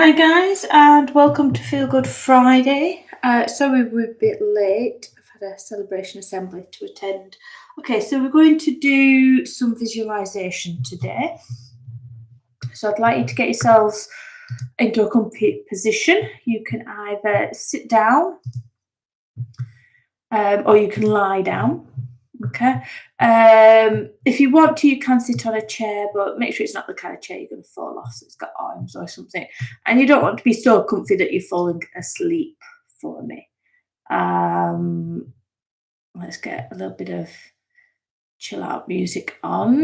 Hi guys, and welcome to Feelgood Friday. Sorry we're a bit late. I've had a celebration assembly to attend. Okay, so we're going to do some visualization today. So I'd like you to get yourselves into a comfy position. You can either sit down or you can lie down. Okay. If you want to, you can sit on a chair, but make sure it's not the kind of chair you're going to fall off. So it's got arms or something, and you don't want to be so comfy that you're falling asleep. For me, let's get a little bit of chill out music on.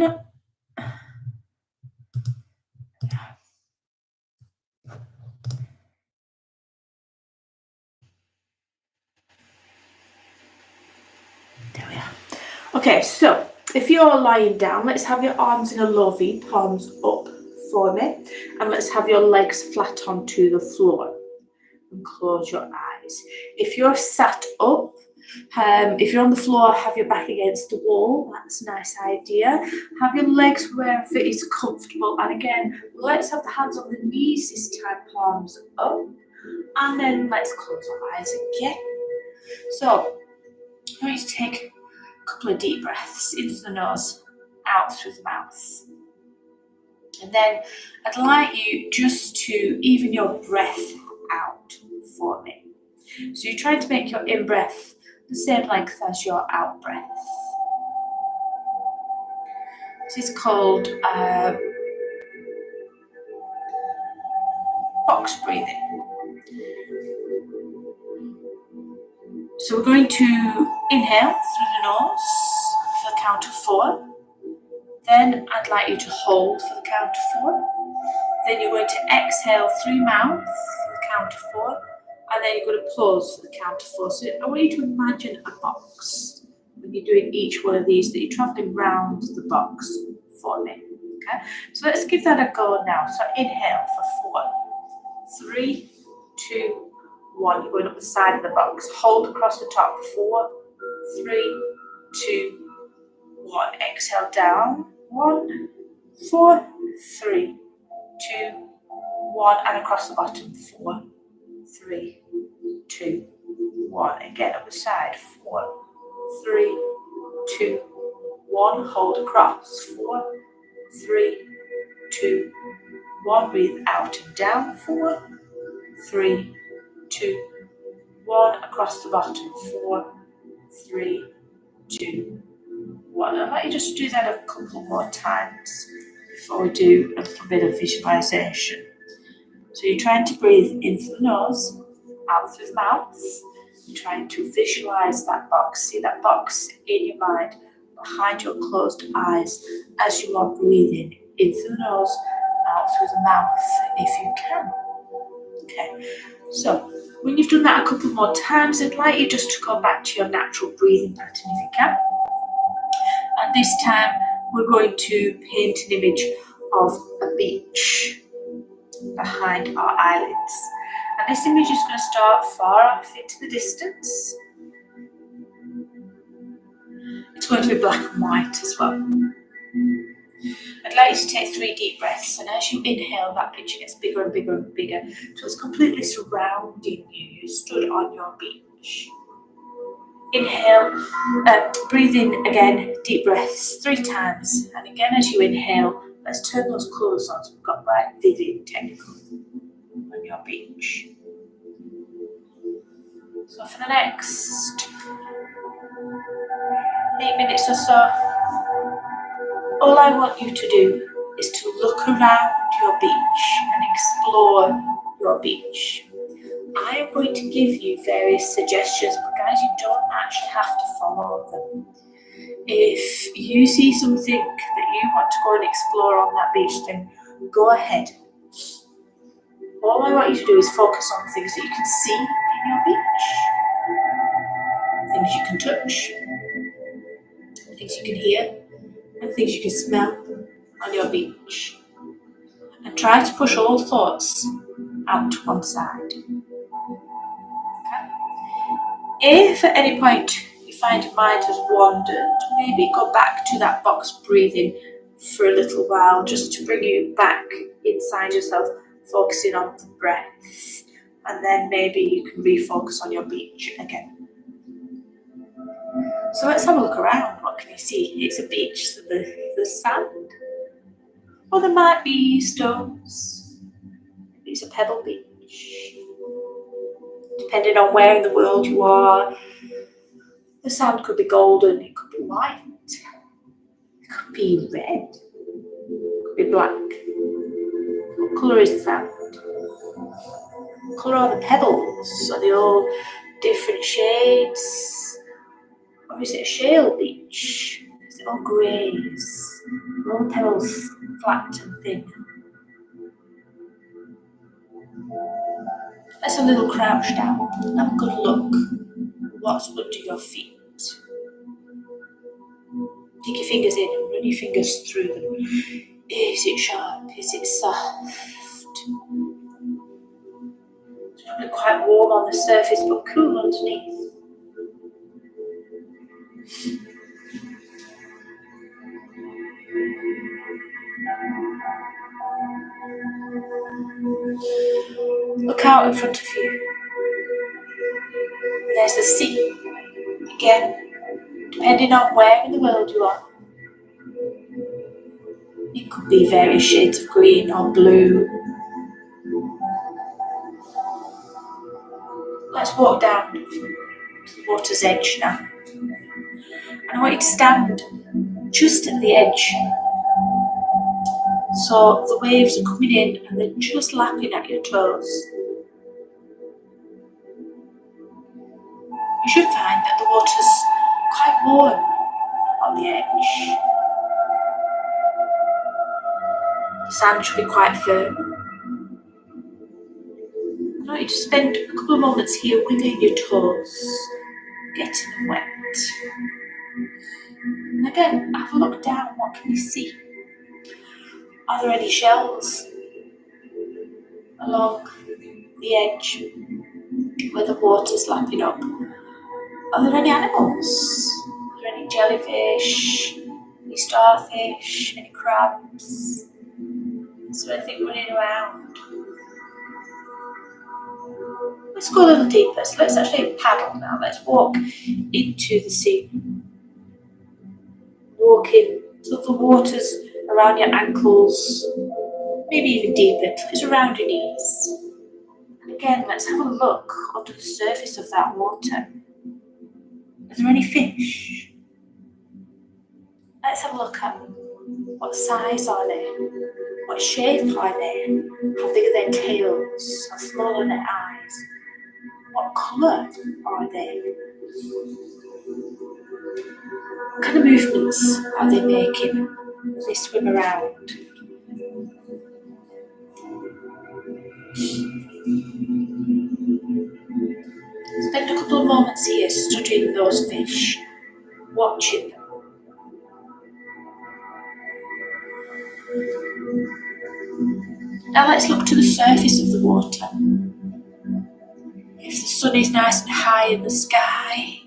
There we are. Okay, so if you're lying down, let's have your arms in a low V, palms up for me, and let's have your legs flat onto the floor and close your eyes. If you're sat up, if you're on the floor, have your back against the wall. That's a nice idea. Have your legs wherever is comfortable, and again, let's have the hands on the knees this time, palms up, and then let's close our eyes again. So I'm going to take a couple of deep breaths into the nose, out through the mouth. And then I'd like you just to even your breath out for me. So you're trying to make your in-breath the same length as your out-breath. This is called box breathing. So we're going to inhale through the nose for the count of 4. Then I'd like you to hold for the count of 4. Then you're going to exhale through mouth for the count of 4. And then you're going to pause for the count of 4. So I want you to imagine a box when you're doing each one of these, that you're traveling round the box for me. Okay, so let's give that a go now. So inhale for 4, 3, 2, 1. You're going up the side of the box. Hold across the top. 4, 3, 2, 1. Exhale down. 1, 4, 3, 2, 1. And across the bottom. 4, 3, 2, 1. Again up the side. 4, 3, 2, 1. Hold across. 4, 3, 2, 1. Breathe out and down. 4, 3, 2, 1. Across the bottom. 4, 3, 2, 1. I'd like you just to do that a couple more times before we do a little bit of visualization. So you're trying to breathe in through the nose, out through the mouth. You're trying to visualize that box. See that box in your mind behind your closed eyes as you are breathing in through the nose, out through the mouth, if you can. Okay, so when you've done that a couple more times, I'd like you just to go back to your natural breathing pattern if you can. And this time we're going to paint an image of a beach behind our eyelids. And this image is going to start far off into the distance. It's going to be black and white as well. I'd like you to take 3 deep breaths, and as you inhale, that picture gets bigger and bigger and bigger, so it's completely surrounding you. You stood on your beach. Inhale, breathe in again, deep breaths 3 times, and again as you inhale, let's turn those colours on so we've got bright, vivid technical on your beach. So for the next 8 minutes or so, all I want you to do is to look around your beach and explore your beach. I am going to give you various suggestions, but guys, you don't actually have to follow them. If you see something that you want to go and explore on that beach, then go ahead. All I want you to do is focus on things that you can see in your beach, things you can touch, things you can hear, and things you can smell on your beach. And try to push all thoughts out to one side. Okay? If at any point you find your mind has wandered, maybe go back to that box breathing for a little while, just to bring you back inside yourself, focusing on the breath, and then maybe you can refocus on your beach again. So let's have a look around. What can you see? It's a beach, so the sand, or there might be stones. It's a pebble beach. Depending on where in the world you are, the sand could be golden, it could be white, it could be red, it could be black. What colour is the sand? What colour are the pebbles? Are they all different shades? Or is it a shale beach? Is it all greys? Are all the pebbles flat and thin? Let's have a little crouch down. Have a good look at what's under your feet. Dig your fingers in and run your fingers through them. Is it sharp? Is it soft? It's probably quite warm on the surface but cool underneath. Look out in front of you. There's the sea. Again, depending on where in the world you are. It could be various shades of green or blue. Let's walk down to the water's edge now. And I want you to stand just at the edge. So the waves are coming in and they're just lapping at your toes. You should find that the water's quite warm on the edge. The sand should be quite firm. I want you to spend a couple of moments here wiggling your toes, getting them wet. And again, have a look down. What can you see? Are there any shells along the edge where the water's lapping up? Are there any animals? Are there any jellyfish? Any starfish? Any crabs? Is there anything running around? Let's go a little deeper. So let's actually paddle now. Let's walk into the sea. Walk in so the water's around your ankles, maybe even deeper until it's around your knees. And again, let's have a look under the surface of that water. Are there any fish? Let's have a look at what size are they? What shape are they? How big are their tails? How small are their eyes? What colour are they? What kind of movements are they making as they swim around? Spend a couple of moments here studying those fish, watching them. Now let's look to the surface of the water. If the sun is nice and high in the sky,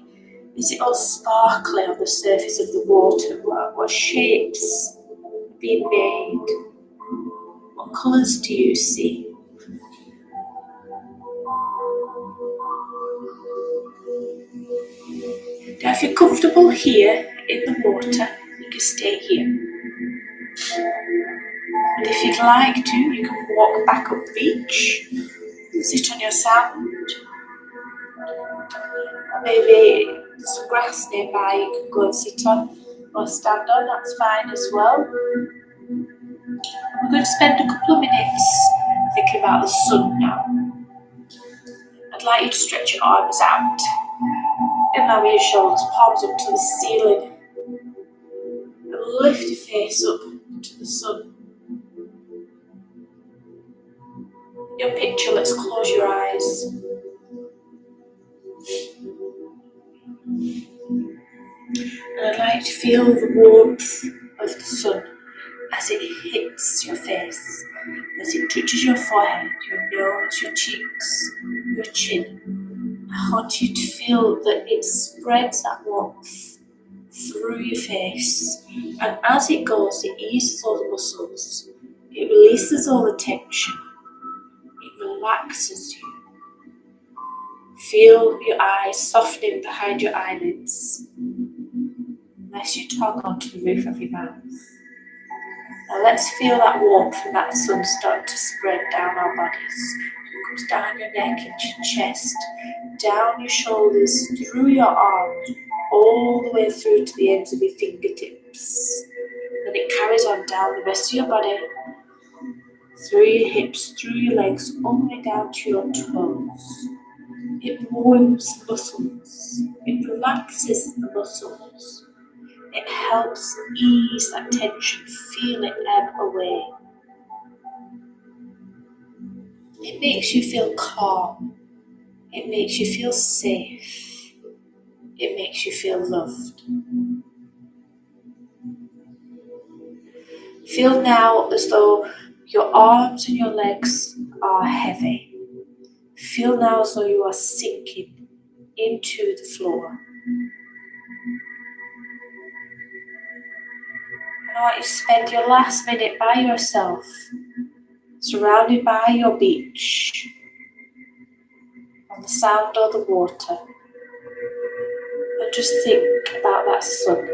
is it all sparkly on the surface of the water? What shapes are being made? What colours do you see? Now if you're comfortable here in the water, you can stay here. And if you'd like to, you can walk back up the beach, sit on your sand, or maybe there's some grass nearby you can go and sit on or stand on, that's fine as well. And we're going to spend a couple of minutes thinking about the sun now. I'd like you to stretch your arms out, allow your shoulders, palms up to the ceiling, and lift your face up to the sun. Your picture, let's close your eyes. And I'd like you to feel the warmth of the sun as it hits your face, as it touches your forehead, your nose, your cheeks, your chin. I want you to feel that it spreads that warmth through your face, and as it goes, it eases all the muscles, it releases all the tension, relaxes you. Feel your eyes softening behind your eyelids unless you tug onto the roof of your mouth. Now let's feel that warmth and that sun start to spread down our bodies. It comes down your neck and your chest, down your shoulders, through your arms, all the way through to the ends of your fingertips. Then it carries on down the rest of your body, through your hips, through your legs, all the way down to your toes. It warms the muscles. It relaxes the muscles. It helps ease that tension. Feel it ebb away. It makes you feel calm. It makes you feel safe. It makes you feel loved. Feel now as though your arms and your legs are heavy. Feel now as though you are sinking into the floor. And I want you to spend your last minute by yourself, surrounded by your beach, on the sand or the water. And just think about that sun.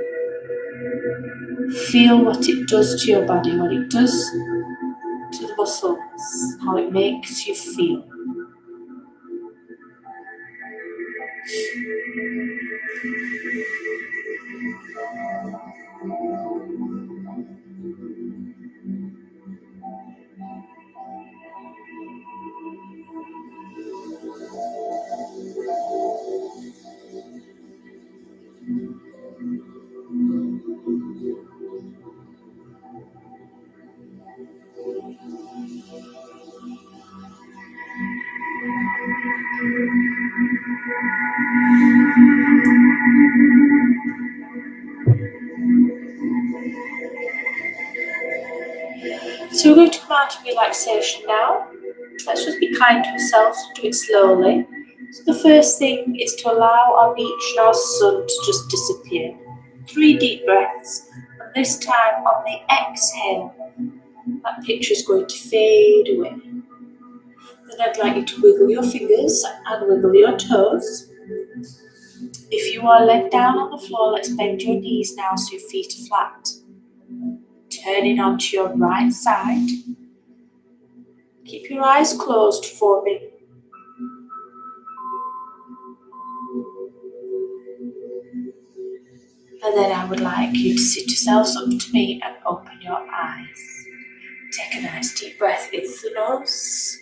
Feel what it does to your body, what it does to the muscles, how it makes you feel. So we're going to come out of relaxation now. Let's just be kind to ourselves and do it slowly. So the first thing is to allow our beach and our sun to just disappear. 3 deep breaths, and this time on the exhale, that picture is going to fade away. Then I'd like you to wiggle your fingers and wiggle your toes. If you are laid down on the floor, let's bend your knees now so your feet are flat. Turning onto your right side. Keep your eyes closed for me. And then I would like you to sit yourselves up to me and open your eyes. Take a nice deep breath in through the nose,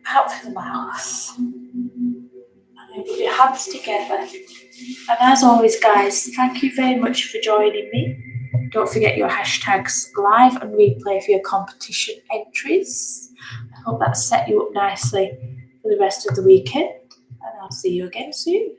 out through the mouth. And then put your hands together. And as always, guys, thank you very much for joining me. Don't forget your hashtags live and replay for your competition entries. I hope that set you up nicely for the rest of the weekend. And I'll see you again soon.